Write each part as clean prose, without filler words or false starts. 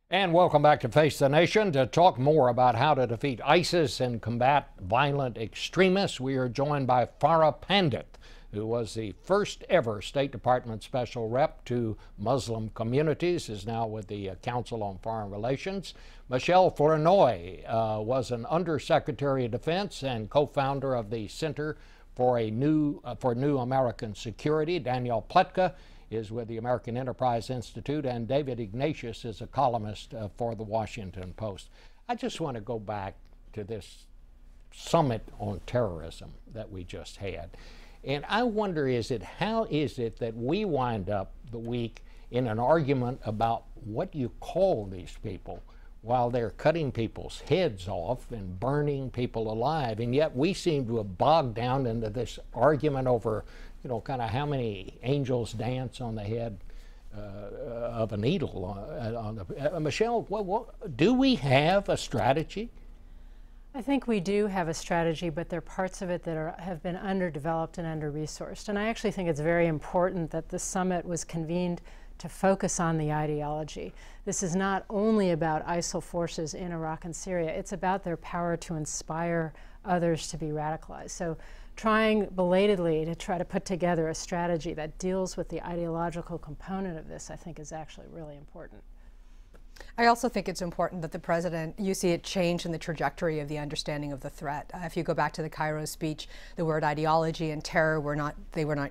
And welcome back to Face the Nation. To talk more about how to defeat ISIS and combat violent extremists, we are joined by Farah Pandith, who was the first ever State Department Special Rep to Muslim communities, is now with the Council on Foreign Relations. Michele Flournoy was an Undersecretary of Defense and co-founder of the Center for New American Security. Danielle Pletka is with the American Enterprise Institute, and David Ignatius is a columnist for the Washington Post. I just want to go back to this summit on terrorism that we just had. And I wonder, how is it that we wind up the week in an argument about what you call these people while they're cutting people's heads off and burning people alive, and yet we seem to have bogged down into this argument over, you know, kind of how many angels dance on the head of a needle. Michele, do we have a strategy? I think we do have a strategy, but there are parts of it that have been underdeveloped and under-resourced. And I actually think it's very important that the summit was convened to focus on the ideology. This is not only about ISIL forces in Iraq and Syria, it's about their power to inspire others to be radicalized. So trying belatedly to try to put together a strategy that deals with the ideological component of this, I think, is actually really important. I also think it's important that the president, you see it change in the trajectory of the understanding of the threat. If you go back to the Cairo speech, the word ideology and terror were not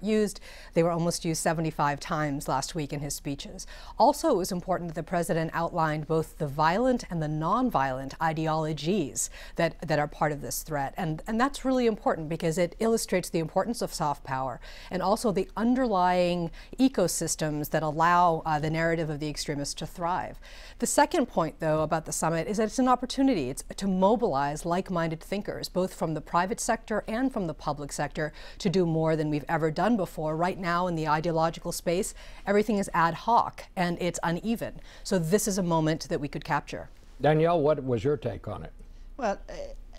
used. They were almost used 75 times last week in his speeches. Also, it was important that the president outlined both the violent and the non-violent ideologies that are part of this threat. And that's really important because it illustrates the importance of soft power and also the underlying ecosystems that allow the narrative of the extremists to thrive. The second point, though, about the summit is that it's an opportunity. It's to mobilize like-minded thinkers, both from the private sector and from the public sector, to do more than we've ever done before. Right now in the ideological space, everything is ad hoc and it's uneven. So this is a moment that we could capture. Danielle, what was your take on it? Well,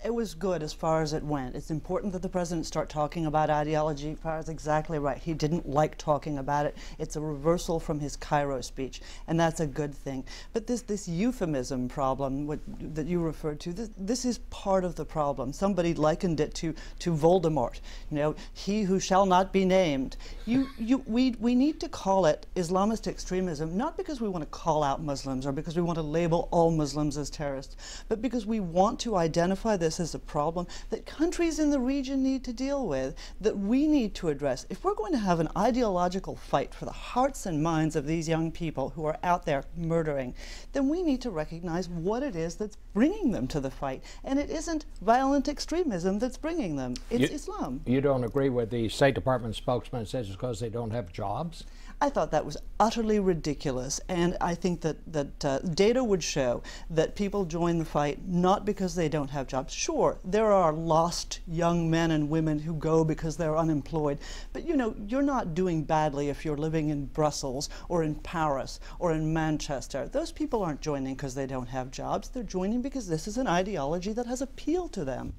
it was good as far as it went. It's important that the president start talking about ideology. Farah's exactly right. He didn't like talking about it. It's a reversal from his Cairo speech, and that's a good thing. But this euphemism problem that you referred to, this is part of the problem. Somebody likened it to Voldemort. You know, he who shall not be named. We need to call it Islamist extremism, not because we want to call out Muslims or because we want to label all Muslims as terrorists, but because we want to identify this as a problem that countries in the region need to deal with, that we need to address. If we're going to have an ideological fight for the hearts and minds of these young people who are out there murdering, then we need to recognize what it is that's bringing them to the fight. And it isn't violent extremism that's bringing them. It's Islam. You don't agree with the State Department spokesman that says it's because they don't have jobs? I thought that was utterly ridiculous, and I think that data would show that people join the fight not because they don't have jobs. Sure, there are lost young men and women who go because they're unemployed, but you know, you're not doing badly if you're living in Brussels or in Paris or in Manchester. Those people aren't joining because they don't have jobs. They're joining because this is an ideology that has appealed to them.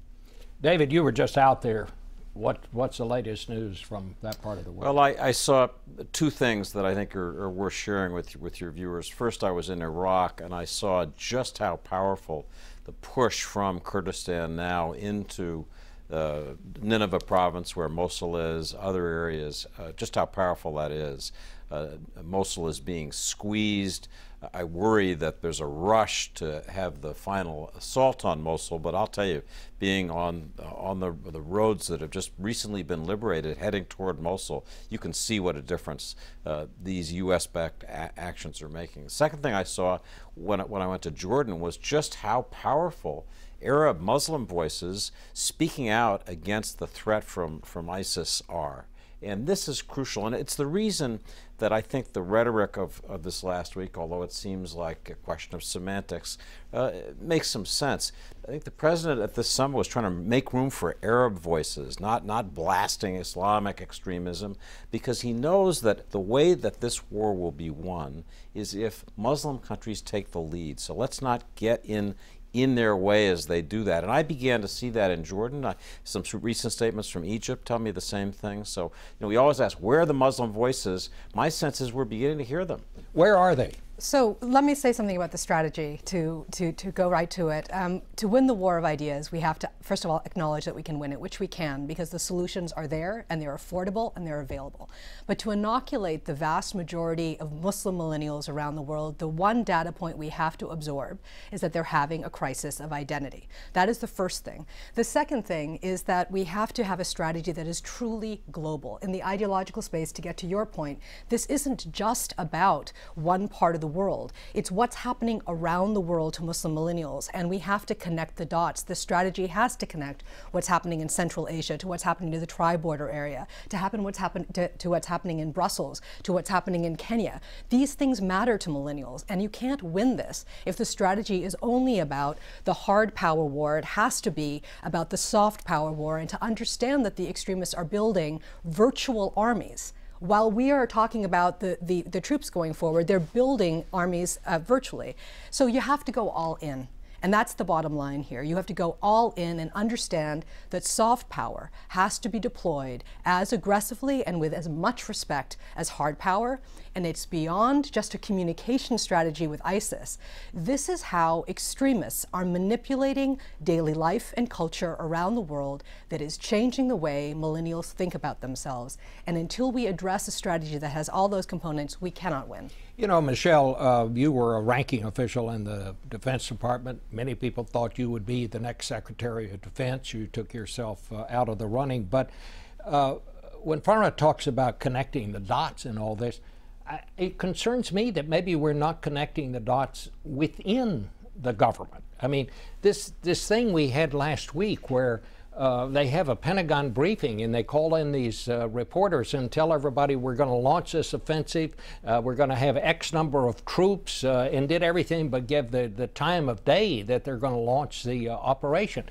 David, you were just out there. What's the latest news from that part of the world? Well, I saw two things that I think are worth sharing with your viewers. First, I was in Iraq, and I saw just how powerful the push from Kurdistan now into Nineveh province, where Mosul is, other areas, just how powerful that is. Mosul is being squeezed. I worry that there's a rush to have the final assault on Mosul, but I'll tell you, being on the roads that have just recently been liberated, heading toward Mosul, you can see what a difference these U.S.-backed actions are making. The second thing I saw when I went to Jordan was just how powerful Arab Muslim voices speaking out against the threat from ISIS are. And this is crucial, and it's the reason that I think the rhetoric of this last week, although it seems like a question of semantics, makes some sense. I think the president at this summit was trying to make room for Arab voices, not blasting Islamic extremism, because he knows that the way that this war will be won is if Muslim countries take the lead. So let's not get in their way as they do that. And I began to see that in Jordan. Some recent statements from Egypt tell me the same thing. So, you know, we always ask, where are the Muslim voices? My sense is we're beginning to hear them. Where are they? So let me say something about the strategy to go right to it. To win the war of ideas, we have to, first of all, acknowledge that we can win it, which we can, because the solutions are there and they're affordable and they're available. But to inoculate the vast majority of Muslim millennials around the world, the one data point we have to absorb is that they're having a crisis of identity. That is the first thing. The second thing is that we have to have a strategy that is truly global. In the ideological space, to get to your point, this isn't just about one part of the world. It's what's happening around the world to Muslim millennials, and we have to connect the dots. The strategy has to connect what's happening in Central Asia to what's happening to the tri-border area, to what's happening in Brussels, to what's happening in Kenya. These things matter to millennials, and you can't win this if the strategy is only about the hard power war. It has to be about the soft power war, and to understand that the extremists are building virtual armies. While we are talking about the troops going forward, they're building armies virtually. So you have to go all in. And that's the bottom line here. You have to go all in and understand that soft power has to be deployed as aggressively and with as much respect as hard power. And it's beyond just a communication strategy with ISIS. This is how extremists are manipulating daily life and culture around the world that is changing the way millennials think about themselves. And until we address a strategy that has all those components, we cannot win. You know, Michele, you were a ranking official in the Defense Department. Many people thought you would be the next Secretary of Defense. You took yourself out of the running. But when Farah talks about connecting the dots and all this, it concerns me that maybe we're not connecting the dots within the government. I mean, this thing we had last week where they have a Pentagon briefing and they call in these reporters and tell everybody we're going to launch this offensive, we're going to have X number of troops, and did everything but give the time of day that they're going to launch the operation.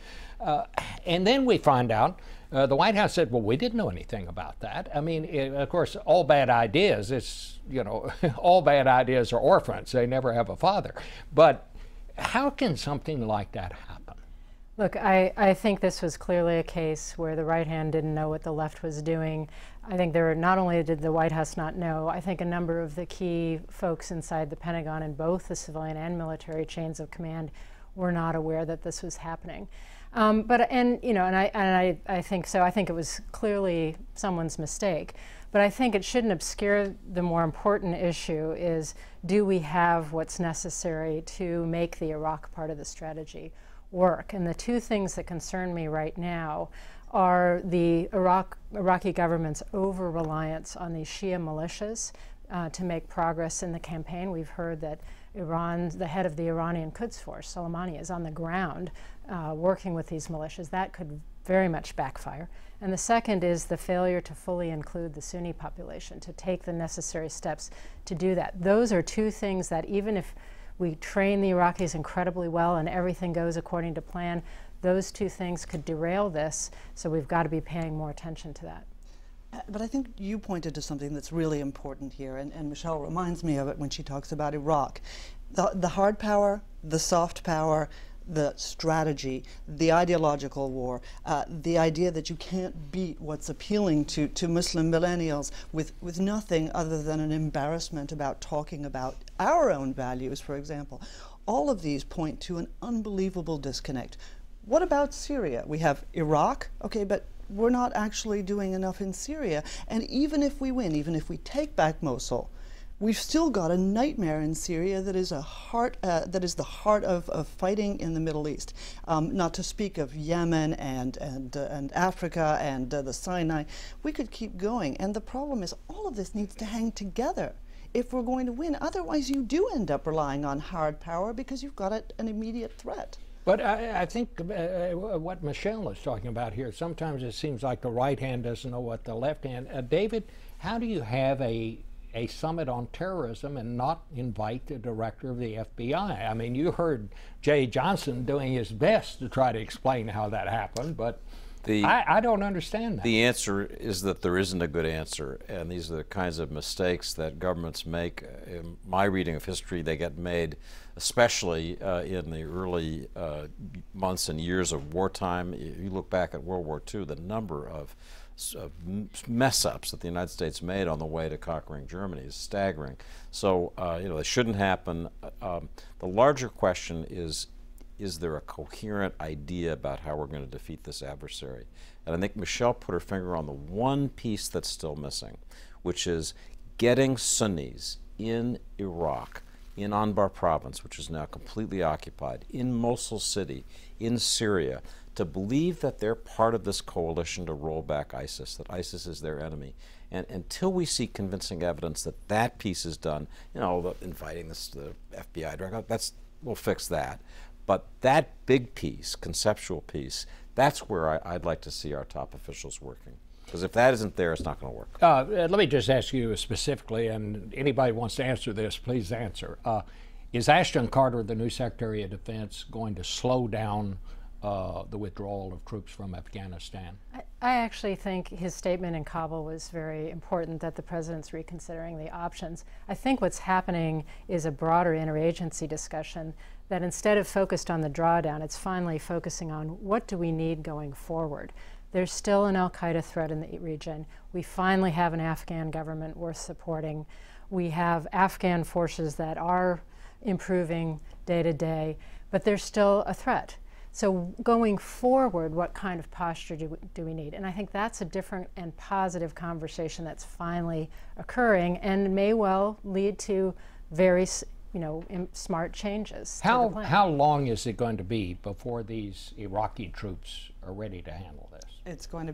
And then we find out the White House said, well, we didn't know anything about that. I mean, of course, all bad ideas, it's, you know, all bad ideas are orphans. They never have a father. But how can something like that happen? Look, I think this was clearly a case where the right hand didn't know what the left was doing. I think there were, not only did the White House not know, I think a number of the key folks inside the Pentagon in both the civilian and military chains of command were not aware that this was happening. I think so. I think it was clearly someone's mistake. But I think it shouldn't obscure the more important issue is, do we have what's necessary to make the Iraq part of the strategy work? And the two things that concern me right now are the Iraqi government's over-reliance on these Shia militias to make progress in the campaign. We've heard that the head of the Iranian Quds Force, Soleimani, is on the ground working with these militias. That could very much backfire. And the second is the failure to fully include the Sunni population, to take the necessary steps to do that. Those are two things that even if we train the Iraqis incredibly well and everything goes according to plan, those two things could derail this, so we've got to be paying more attention to that. But I think you pointed to something that's really important here, and Michele reminds me of it when she talks about Iraq. The hard power, the soft power, the strategy, the ideological war, the idea that you can't beat what's appealing to Muslim millennials with nothing other than an embarrassment about talking about our own values, for example. All of these point to an unbelievable disconnect. What about Syria? We have Iraq, okay, but we're not actually doing enough in Syria. And even if we win, even if we take back Mosul, we've still got a nightmare in Syria that is the heart of fighting in the Middle East. Not to speak of Yemen and Africa and the Sinai. We could keep going. And the problem is all of this needs to hang together if we're going to win. Otherwise, you do end up relying on hard power because you've got an immediate threat. But I think what Michele is talking about here, sometimes it seems like the right hand doesn't know what the left hand. David, how do you have a summit on terrorism and not invite the director of the FBI? I mean, you heard Jay Johnson doing his best to try to explain how that happened, but I don't understand that. The answer is that there isn't a good answer, and these are the kinds of mistakes that governments make. In my reading of history, they get made, especially in the early months and years of wartime. You look back at World War II, the number of mess-ups that the United States made on the way to conquering Germany is staggering. So, they shouldn't happen. The larger question is there a coherent idea about how we're going to defeat this adversary? And I think Michele put her finger on the one piece that's still missing, which is getting Sunnis in Iraq, in Anbar province, which is now completely occupied, in Mosul city, in Syria, to believe that they're part of this coalition to roll back ISIS, that ISIS is their enemy. And until we see convincing evidence that that piece is done, inviting the FBI director, we'll fix that. But that big piece, conceptual piece, that's where I'd like to see our top officials working. Because if that isn't there, it's not going to work. Let me just ask you specifically, and anybody wants to answer this, please answer. Is Ashton Carter, the new Secretary of Defense, going to slow down the withdrawal of troops from Afghanistan? I actually think his statement in Kabul was very important, that the president's reconsidering the options. I think what's happening is a broader interagency discussion that instead of focused on the drawdown, it's finally focusing on what do we need going forward. There's still an al-Qaeda threat in the region. We finally have an Afghan government worth supporting. We have Afghan forces that are improving day to day, but there's still a threat. So going forward, what kind of posture do we need? And I think that's a different and positive conversation that's finally occurring and may well lead to very smart changes. How long is it going to be before these Iraqi troops are ready to handle this? It's going to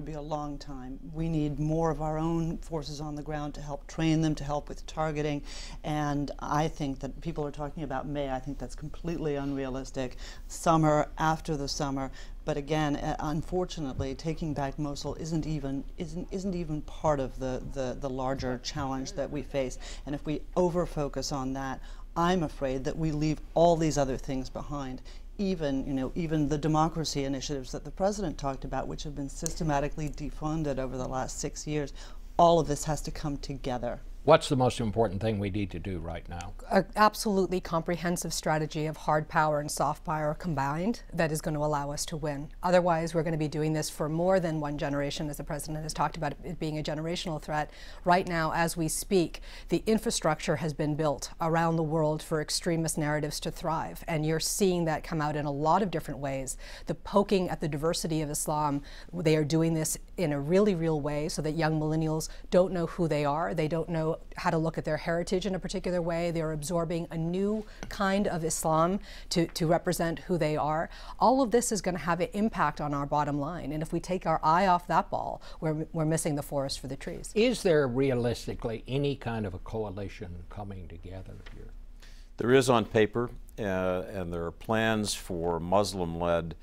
be a long time. We need more of our own forces on the ground to help train them, to help with targeting. And I think that people are talking about May. I think that's completely unrealistic. Summer, after the summer. But again, unfortunately, taking back Mosul isn't even part of the larger challenge that we face. And if we over-focus on that, I'm afraid that we leave all these other things behind. Even the democracy initiatives that the president talked about, which have been systematically defunded over the last 6 years, all of this has to come together. What's the most important thing we need to do right now? An absolutely comprehensive strategy of hard power and soft power combined that is going to allow us to win. Otherwise, we're going to be doing this for more than one generation, as the president has talked about it being a generational threat. Right now, as we speak, the infrastructure has been built around the world for extremist narratives to thrive. And you're seeing that come out in a lot of different ways. The poking at the diversity of Islam, they are doing this in a really real way so that young millennials don't know who they are. They don't know how to look at their heritage in a particular way. They're absorbing a new kind of Islam to represent who they are. All of this is going to have an impact on our bottom line. And if we take our eye off that ball, we're missing the forest for the trees. Is there realistically any kind of a coalition coming together here? There is on paper, and there are plans for Muslim-led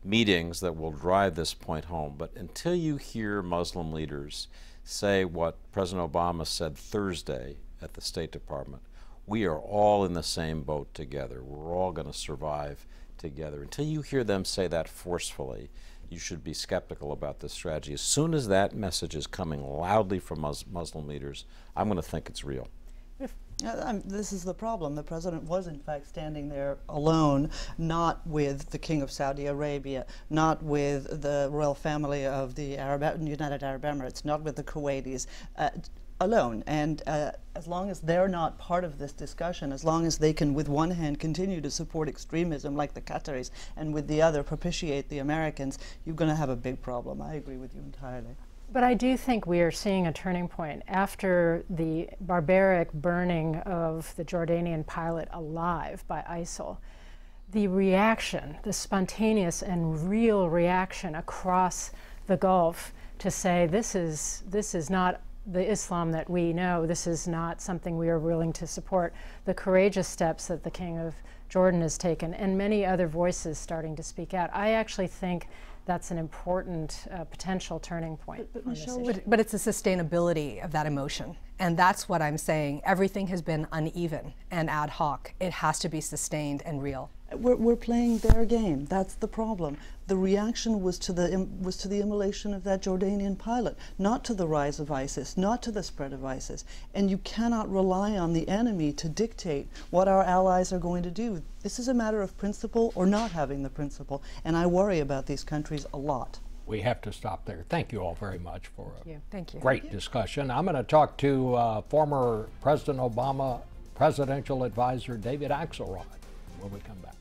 meetings that will drive this point home. But until you hear Muslim leaders say what President Obama said Thursday at the State Department, we are all in the same boat together. We're all going to survive together. Until you hear them say that forcefully, you should be skeptical about this strategy. As soon as that message is coming loudly from Muslim leaders, I'm going to think it's real. This is the problem. The president was, in fact, standing there alone, not with the King of Saudi Arabia, not with the royal family of the United Arab Emirates, not with the Kuwaitis, alone. And as long as they're not part of this discussion, as long as they can, with one hand, continue to support extremism like the Qataris, and with the other propitiate the Americans, you're going to have a big problem. I agree with you entirely. But I do think we are seeing a turning point. After the barbaric burning of the Jordanian pilot alive by ISIL, the reaction, the spontaneous and real reaction across the Gulf to say this is not the Islam that we know, this is not something we are willing to support, the courageous steps that the King of Jordan has taken, and many other voices starting to speak out. I actually think that's an important potential turning point. But it's the sustainability of that emotion. And that's what I'm saying. Everything has been uneven and ad hoc. It has to be sustained and real. We're playing their game. That's the problem. The reaction was to the immolation of that Jordanian pilot, not to the rise of ISIS, not to the spread of ISIS. And you cannot rely on the enemy to dictate what our allies are going to do. This is a matter of principle or not having the principle, and I worry about these countries a lot. we have to stop there. Thank you all very much for a Thank you. great discussion. I'm going to talk to former President Obama presidential advisor David Axelrod when we come back.